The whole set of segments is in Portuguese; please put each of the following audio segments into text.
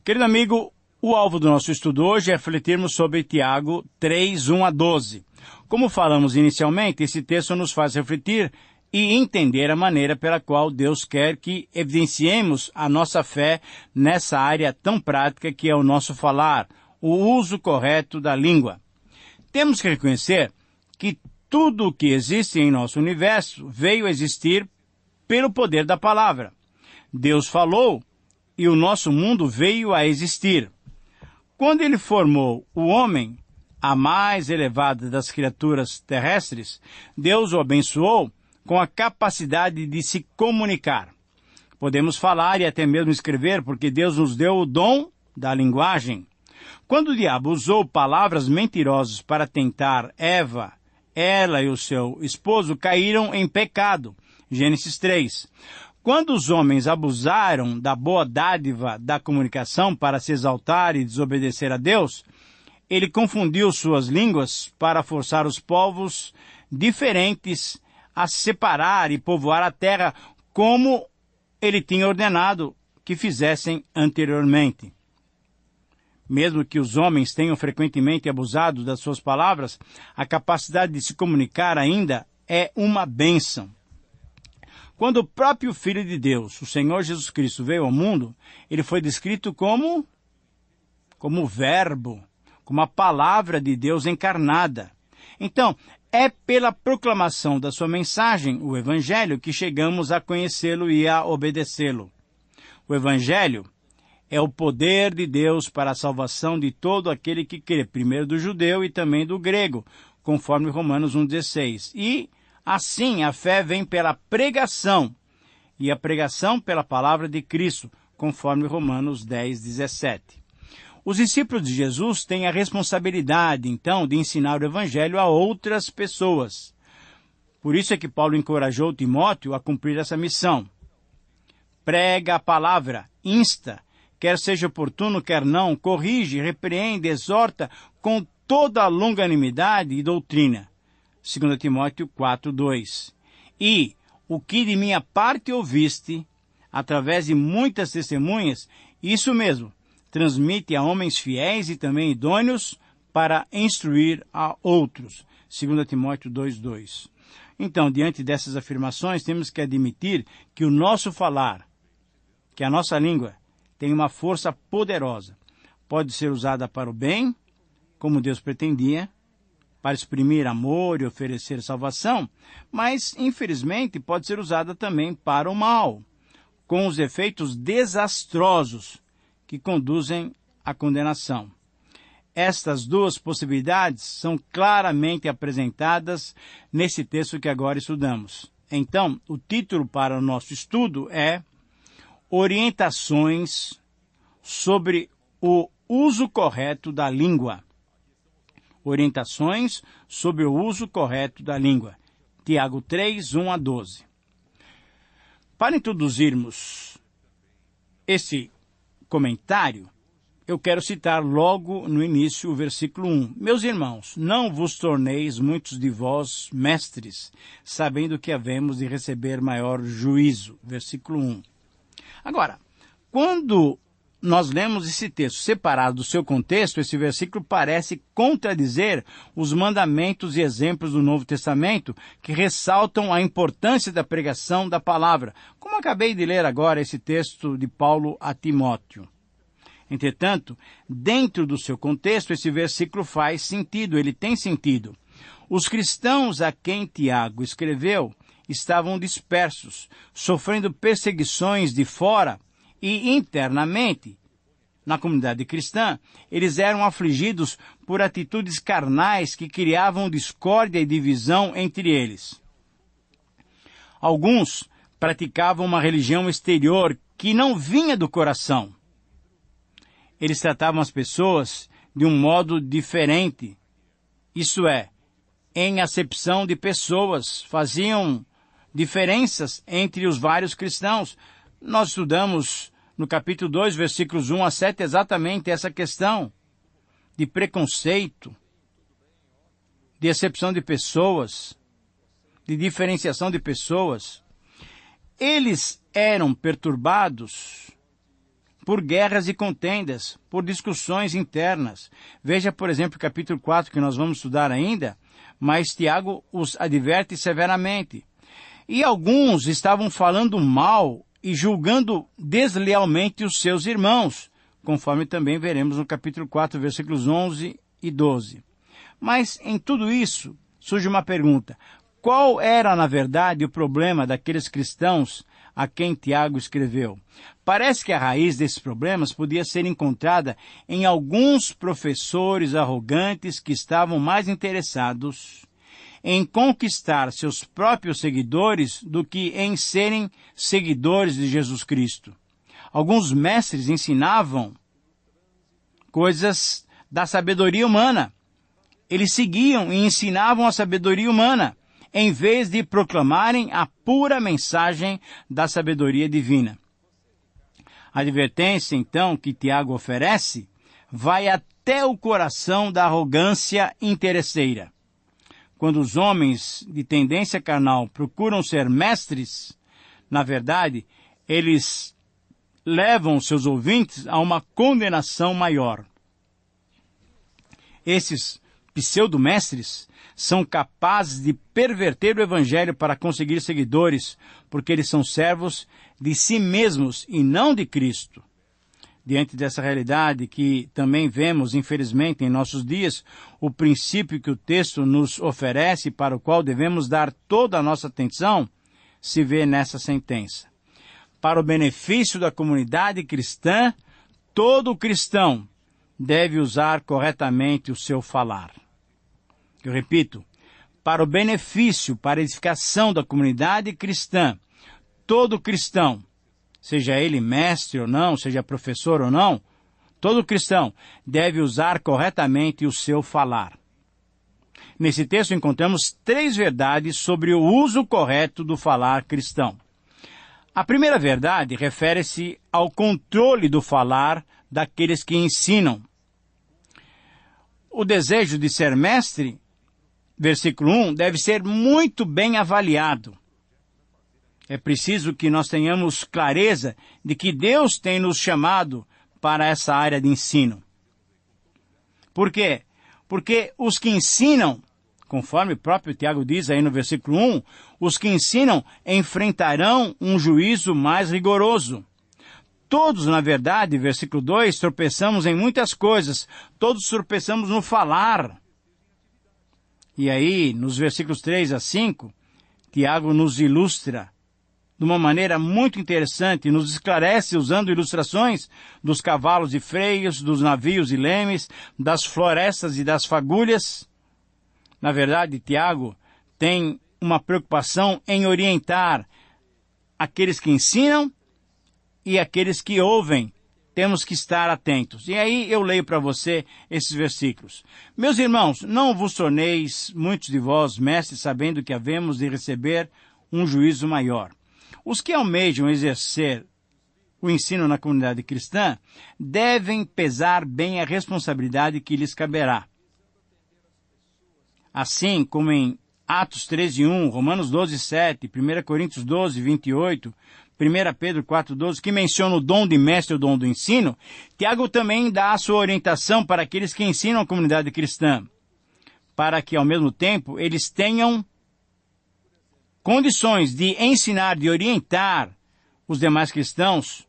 Querido amigo, o alvo do nosso estudo hoje é refletirmos sobre Tiago 3, 1 a 12. Como falamos inicialmente, esse texto nos faz refletir e entender a maneira pela qual Deus quer que evidenciemos a nossa fé nessa área tão prática que é o nosso falar, o uso correto da língua. Temos que reconhecer que tudo o que existe em nosso universo veio a existir pelo poder da palavra. Deus falou e o nosso mundo veio a existir. Quando ele formou o homem, a mais elevada das criaturas terrestres, Deus o abençoou com a capacidade de se comunicar. Podemos falar e até mesmo escrever, porque Deus nos deu o dom da linguagem. Quando o diabo usou palavras mentirosas para tentar Eva, ela e o seu esposo caíram em pecado. Gênesis 3. Quando os homens abusaram da boa dádiva da comunicação para se exaltar e desobedecer a Deus, ele confundiu suas línguas para forçar os povos diferentes a se separar e povoar a terra como ele tinha ordenado que fizessem anteriormente. Mesmo que os homens tenham frequentemente abusado das suas palavras, a capacidade de se comunicar ainda é uma bênção. Quando o próprio Filho de Deus, o Senhor Jesus Cristo, veio ao mundo, ele foi descrito como Verbo, como a palavra de Deus encarnada. Então, é pela proclamação da sua mensagem, o Evangelho, que chegamos a conhecê-lo e a obedecê-lo. O Evangelho é o poder de Deus para a salvação de todo aquele que crê, primeiro do judeu e também do grego, conforme Romanos 1,16. E, assim, a fé vem pela pregação, e a pregação pela palavra de Cristo, conforme Romanos 10,17. Os discípulos de Jesus têm a responsabilidade, então, de ensinar o Evangelho a outras pessoas. Por isso é que Paulo encorajou Timóteo a cumprir essa missão. Prega a palavra, insta, quer seja oportuno, quer não, corrige, repreende, exorta com toda a longanimidade e doutrina. 2 Timóteo 4:2. E o que de minha parte ouviste, através de muitas testemunhas, isso mesmo, transmite a homens fiéis e também idôneos para instruir a outros. 2 Timóteo 2:2. Então, diante dessas afirmações, temos que admitir que o nosso falar, que a nossa língua, tem uma força poderosa. Pode ser usada para o bem, como Deus pretendia, para exprimir amor e oferecer salvação, mas, infelizmente, pode ser usada também para o mal, com os efeitos desastrosos que conduzem à condenação. Estas duas possibilidades são claramente apresentadas nesse texto que agora estudamos. Então, o título para o nosso estudo é Orientações sobre o uso correto da língua. Orientações sobre o uso correto da língua. Tiago 3, 1 a 12. Para introduzirmos esse comentário, eu quero citar logo no início o versículo 1. Meus irmãos, não vos torneis muitos de vós mestres, sabendo que havemos de receber maior juízo. Versículo 1. Agora, quando nós lemos esse texto separado do seu contexto, esse versículo parece contradizer os mandamentos e exemplos do Novo Testamento que ressaltam a importância da pregação da palavra, como acabei de ler agora esse texto de Paulo a Timóteo. Entretanto, dentro do seu contexto, esse versículo faz sentido, ele tem sentido. Os cristãos a quem Tiago escreveu estavam dispersos, sofrendo perseguições de fora e internamente. Na comunidade cristã, eles eram afligidos por atitudes carnais que criavam discórdia e divisão entre eles. Alguns praticavam uma religião exterior que não vinha do coração. Eles tratavam as pessoas de um modo diferente, isto é, em acepção de pessoas, faziam diferenças entre os vários cristãos. Nós estudamos no capítulo 2, versículos 1 a 7, exatamente essa questão de preconceito, de acepção de pessoas, de diferenciação de pessoas. Eles eram perturbados por guerras e contendas, por discussões internas. Veja, por exemplo, o capítulo 4, que nós vamos estudar ainda, mas Tiago os adverte severamente. E alguns estavam falando mal e julgando deslealmente os seus irmãos, conforme também veremos no capítulo 4, versículos 11 e 12. Mas em tudo isso surge uma pergunta: qual era, na verdade, o problema daqueles cristãos a quem Tiago escreveu? Parece que a raiz desses problemas podia ser encontrada em alguns professores arrogantes que estavam mais interessados em conquistar seus próprios seguidores do que em serem seguidores de Jesus Cristo. Alguns mestres ensinavam coisas da sabedoria humana. Eles seguiam e ensinavam a sabedoria humana, em vez de proclamarem a pura mensagem da sabedoria divina. A advertência, então, que Tiago oferece, vai até o coração da arrogância interesseira. Quando os homens de tendência carnal procuram ser mestres, na verdade, eles levam seus ouvintes a uma condenação maior. Esses pseudo-mestres são capazes de perverter o Evangelho para conseguir seguidores, porque eles são servos de si mesmos e não de Cristo. Diante dessa realidade que também vemos, infelizmente, em nossos dias, o princípio que o texto nos oferece, para o qual devemos dar toda a nossa atenção, se vê nessa sentença. Para o benefício da comunidade cristã, todo cristão deve usar corretamente o seu falar. Eu repito, para o benefício, para a edificação da comunidade cristã, todo cristão, seja ele mestre ou não, seja professor ou não, todo cristão deve usar corretamente o seu falar. Nesse texto encontramos 3 verdades sobre o uso correto do falar cristão. A primeira verdade refere-se ao controle do falar daqueles que ensinam. O desejo de ser mestre, versículo 1, deve ser muito bem avaliado. É preciso que nós tenhamos clareza de que Deus tem nos chamado para essa área de ensino. Por quê? Porque os que ensinam, conforme o próprio Tiago diz aí no versículo 1, os que ensinam enfrentarão um juízo mais rigoroso. Todos, na verdade, versículo 2, tropeçamos em muitas coisas. Todos tropeçamos no falar. E aí, nos versículos 3 a 5, Tiago nos ilustra de uma maneira muito interessante, nos esclarece usando ilustrações dos cavalos e freios, dos navios e lemes, das florestas e das fagulhas. Na verdade, Tiago tem uma preocupação em orientar aqueles que ensinam e aqueles que ouvem. Temos que estar atentos. E aí eu leio para você esses versículos. Meus irmãos, não vos torneis, muitos de vós, mestres, sabendo que havemos de receber um juízo maior. Os que almejam exercer o ensino na comunidade cristã devem pesar bem a responsabilidade que lhes caberá. Assim como em Atos 13:1, Romanos 12:7, 1 Coríntios 12:28, 1 Pedro 4:12, que menciona o dom de mestre e o dom do ensino, Tiago também dá a sua orientação para aqueles que ensinam a comunidade cristã, para que, ao mesmo tempo, eles tenham condições de ensinar, de orientar os demais cristãos.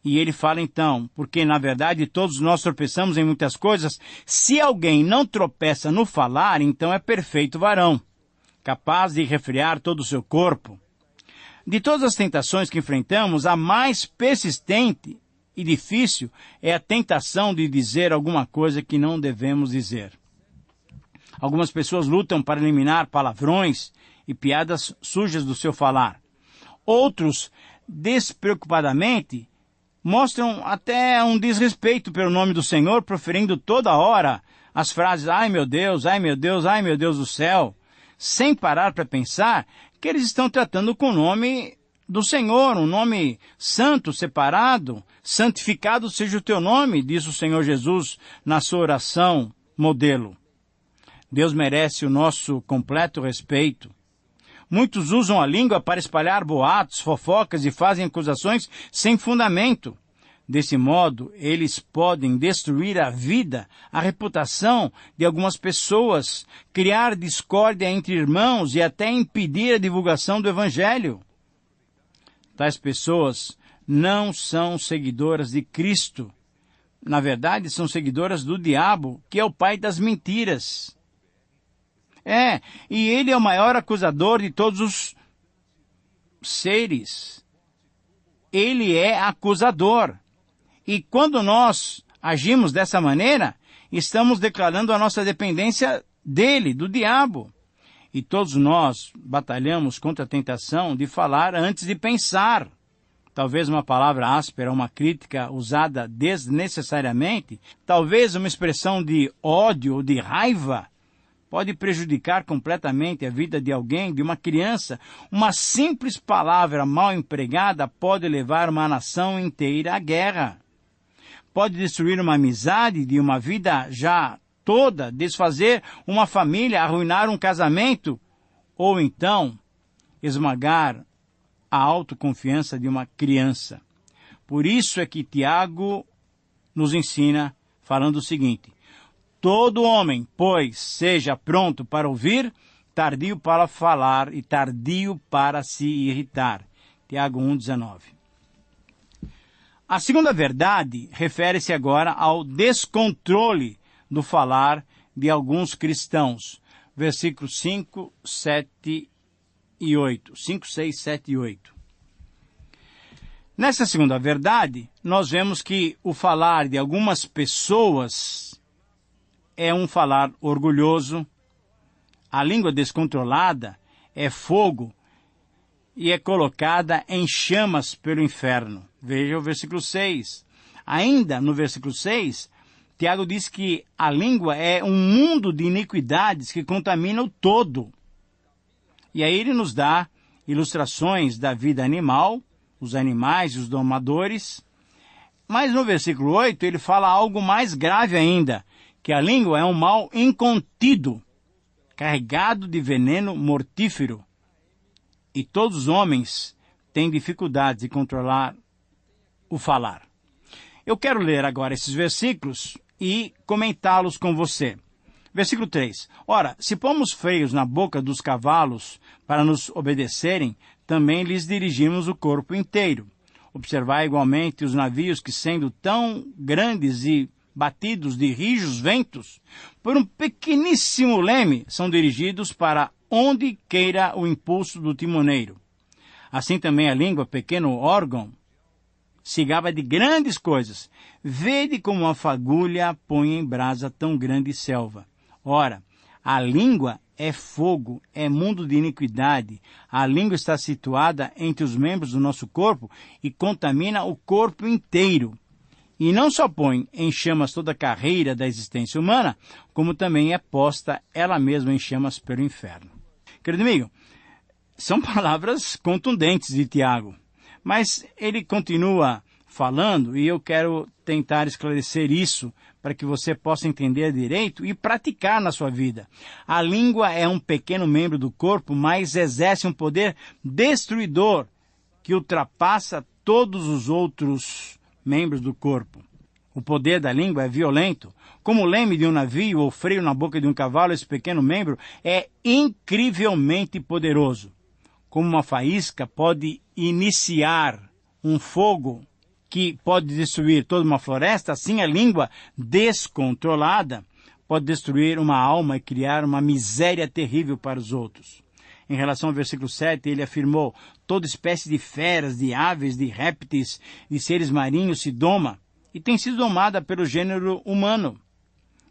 E ele fala então, porque na verdade todos nós tropeçamos em muitas coisas, se alguém não tropeça no falar, então é perfeito varão, capaz de refrear todo o seu corpo. De todas as tentações que enfrentamos, a mais persistente e difícil é a tentação de dizer alguma coisa que não devemos dizer. Algumas pessoas lutam para eliminar palavrões e piadas sujas do seu falar. Outros, despreocupadamente, mostram até um desrespeito pelo nome do Senhor, proferindo toda hora as frases, ai meu Deus, ai meu Deus, ai meu Deus do céu, sem parar para pensar que eles estão tratando com o nome do Senhor, um nome santo, separado, santificado seja o teu nome, diz o Senhor Jesus na sua oração modelo. Deus merece o nosso completo respeito. Muitos usam a língua para espalhar boatos, fofocas e fazem acusações sem fundamento. Desse modo, eles podem destruir a vida, a reputação de algumas pessoas, criar discórdia entre irmãos e até impedir a divulgação do Evangelho. Tais pessoas não são seguidoras de Cristo. Na verdade, são seguidoras do diabo, que é o pai das mentiras. E ele é o maior acusador de todos os seres. Ele é acusador. E quando nós agimos dessa maneira, estamos declarando a nossa dependência dele, do diabo. E todos nós batalhamos contra a tentação de falar antes de pensar. Talvez uma palavra áspera, uma crítica usada desnecessariamente, talvez uma expressão de ódio ou de raiva, pode prejudicar completamente a vida de alguém, de uma criança. Uma simples palavra mal empregada pode levar uma nação inteira à guerra. Pode destruir uma amizade de uma vida já toda, desfazer uma família, arruinar um casamento, ou então esmagar a autoconfiança de uma criança. Por isso é que Tiago nos ensina falando o seguinte: todo homem, pois, seja pronto para ouvir, tardio para falar e tardio para se irritar. Tiago 1,19. A segunda verdade refere-se agora ao descontrole do falar de alguns cristãos. Versículos 5, 7 e 8. 5, 6, 7 e 8. Nessa segunda verdade, nós vemos que o falar de algumas pessoas é um falar orgulhoso. A língua descontrolada é fogo e é colocada em chamas pelo inferno. Veja o versículo 6. Ainda no versículo 6, Tiago diz que a língua é um mundo de iniquidades que contamina o todo. E aí ele nos dá ilustrações da vida animal, os animais e os domadores. Mas no versículo 8 ele fala algo mais grave ainda, que a língua é um mal incontido, carregado de veneno mortífero. E todos os homens têm dificuldades de controlar o falar. Eu quero ler agora esses versículos e comentá-los com você. Versículo 3. Ora, se pomos freios na boca dos cavalos para nos obedecerem, também lhes dirigimos o corpo inteiro. Observai igualmente os navios que, sendo tão grandes e batidos de rijos ventos, por um pequeníssimo leme, são dirigidos para onde queira o impulso do timoneiro. Assim também a língua, pequeno órgão, se gaba de grandes coisas. Vede como uma fagulha põe em brasa tão grande selva. Ora, a língua é fogo, é mundo de iniquidade. A língua está situada entre os membros do nosso corpo e contamina o corpo inteiro. E não só põe em chamas toda a carreira da existência humana, como também é posta ela mesma em chamas pelo inferno. Querido amigo, são palavras contundentes de Tiago, mas ele continua falando e eu quero tentar esclarecer isso para que você possa entender direito e praticar na sua vida. A língua é um pequeno membro do corpo, mas exerce um poder destruidor que ultrapassa todos os outros membros do corpo. O poder da língua é violento. Como o leme de um navio ou freio na boca de um cavalo, esse pequeno membro é incrivelmente poderoso. Como uma faísca pode iniciar um fogo que pode destruir toda uma floresta, assim a língua descontrolada pode destruir uma alma e criar uma miséria terrível para os outros. Em relação ao versículo 7, ele afirmou: toda espécie de feras, de aves, de répteis, de seres marinhos se doma e tem sido domada pelo gênero humano.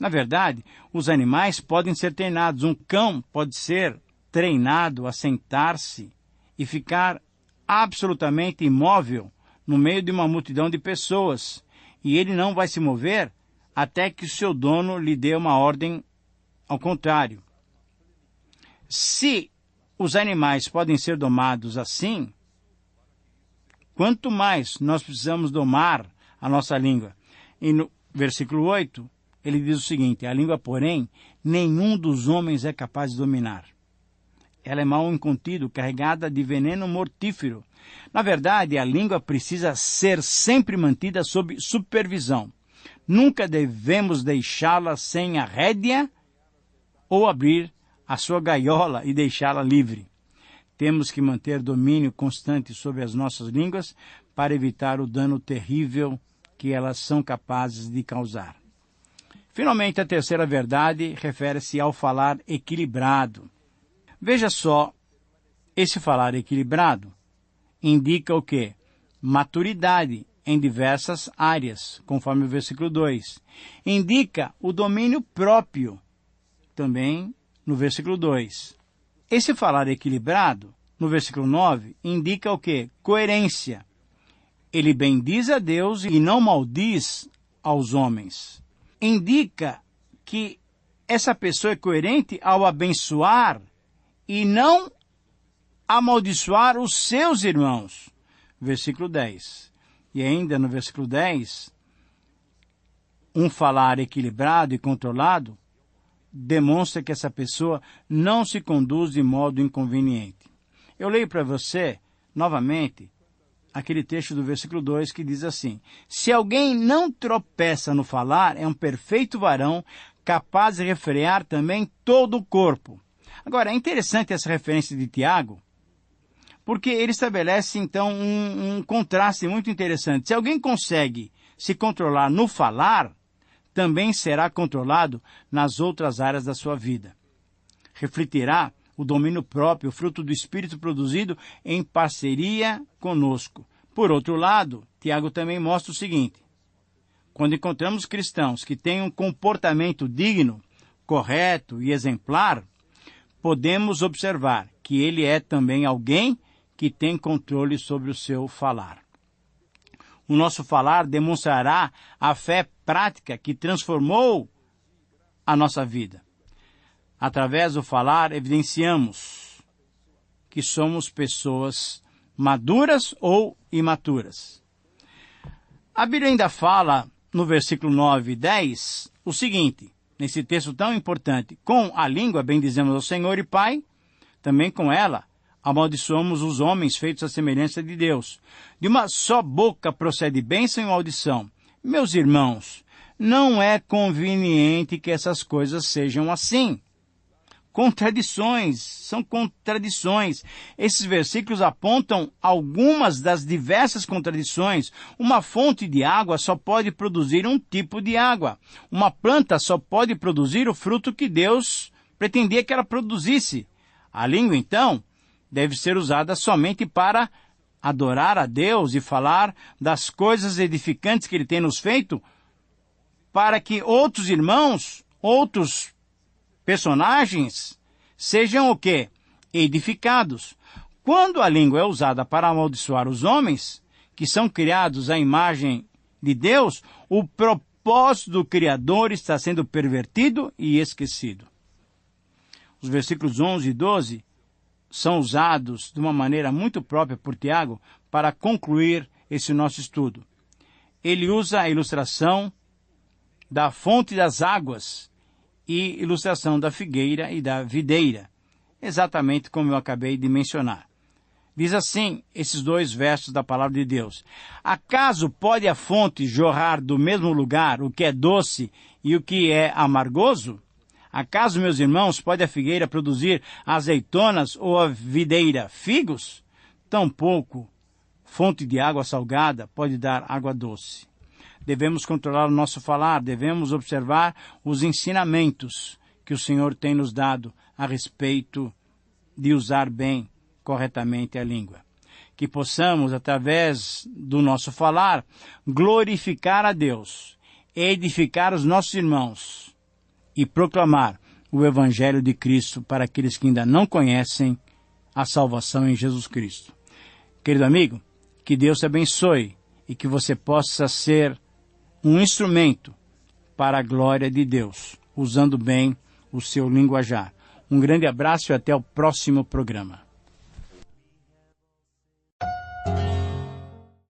Na verdade, os animais podem ser treinados. Um cão pode ser treinado a sentar-se e ficar absolutamente imóvel no meio de uma multidão de pessoas, e ele não vai se mover até que o seu dono lhe dê uma ordem ao contrário. Se os animais podem ser domados assim, quanto mais nós precisamos domar a nossa língua. E no versículo 8, ele diz o seguinte: a língua, porém, nenhum dos homens é capaz de dominar. Ela é mal incontido, carregada de veneno mortífero. Na verdade, a língua precisa ser sempre mantida sob supervisão. Nunca devemos deixá-la sem a rédea ou abrir a sua gaiola e deixá-la livre. Temos que manter domínio constante sobre as nossas línguas para evitar o dano terrível que elas são capazes de causar. Finalmente, a terceira verdade refere-se ao falar equilibrado. Veja só, esse falar equilibrado indica o quê? Maturidade em diversas áreas, conforme o versículo 2. Indica o domínio próprio, também no versículo 2. Esse falar equilibrado, no versículo 9, indica o quê? Coerência. Ele bendiz a Deus e não maldiz aos homens. Indica que essa pessoa é coerente ao abençoar e não amaldiçoar os seus irmãos. Versículo 10. E ainda no versículo 10, um falar equilibrado e controlado demonstra que essa pessoa não se conduz de modo inconveniente. Eu leio para você, novamente, aquele trecho do versículo 2 que diz assim: se alguém não tropeça no falar, é um perfeito varão, capaz de refrear também todo o corpo. Agora, é interessante essa referência de Tiago, porque ele estabelece, então, um contraste muito interessante. Se alguém consegue se controlar no falar, também será controlado nas outras áreas da sua vida. Refletirá o domínio próprio, fruto do Espírito produzido em parceria conosco. Por outro lado, Tiago também mostra o seguinte: quando encontramos cristãos que têm um comportamento digno, correto e exemplar, podemos observar que ele é também alguém que tem controle sobre o seu falar. O nosso falar demonstrará a fé prática que transformou a nossa vida. Através do falar, evidenciamos que somos pessoas maduras ou imaturas. A Bíblia ainda fala, no versículo 9 e 10, o seguinte, nesse texto tão importante: com a língua bendizemos ao Senhor e Pai, também com ela amaldiçoamos os homens feitos à semelhança de Deus. De uma só boca procede bênção e maldição. Meus irmãos, não é conveniente que essas coisas sejam assim. São contradições. Esses versículos apontam algumas das diversas contradições. Uma fonte de água só pode produzir um tipo de água. Uma planta só pode produzir o fruto que Deus pretendia que ela produzisse. A língua, então, deve ser usada somente para adorar a Deus e falar das coisas edificantes que Ele tem nos feito, para que outros irmãos, outros personagens, sejam o quê? Edificados. Quando a língua é usada para amaldiçoar os homens, que são criados à imagem de Deus, o propósito do Criador está sendo pervertido e esquecido. Os versículos 11 e 12 são usados de uma maneira muito própria por Tiago para concluir esse nosso estudo. Ele usa a ilustração da fonte das águas e ilustração da figueira e da videira, exatamente como eu acabei de mencionar. Diz assim esses dois versos da palavra de Deus: acaso pode a fonte jorrar do mesmo lugar o que é doce e o que é amargoso? Acaso, meus irmãos, pode a figueira produzir azeitonas ou a videira figos? Tampouco fonte de água salgada pode dar água doce. Devemos controlar o nosso falar, devemos observar os ensinamentos que o Senhor tem nos dado a respeito de usar bem, corretamente a língua. Que possamos, através do nosso falar, glorificar a Deus, edificar os nossos irmãos e proclamar o Evangelho de Cristo para aqueles que ainda não conhecem a salvação em Jesus Cristo. Querido amigo, que Deus te abençoe e que você possa ser um instrumento para a glória de Deus, usando bem o seu linguajar. Um grande abraço e até o próximo programa.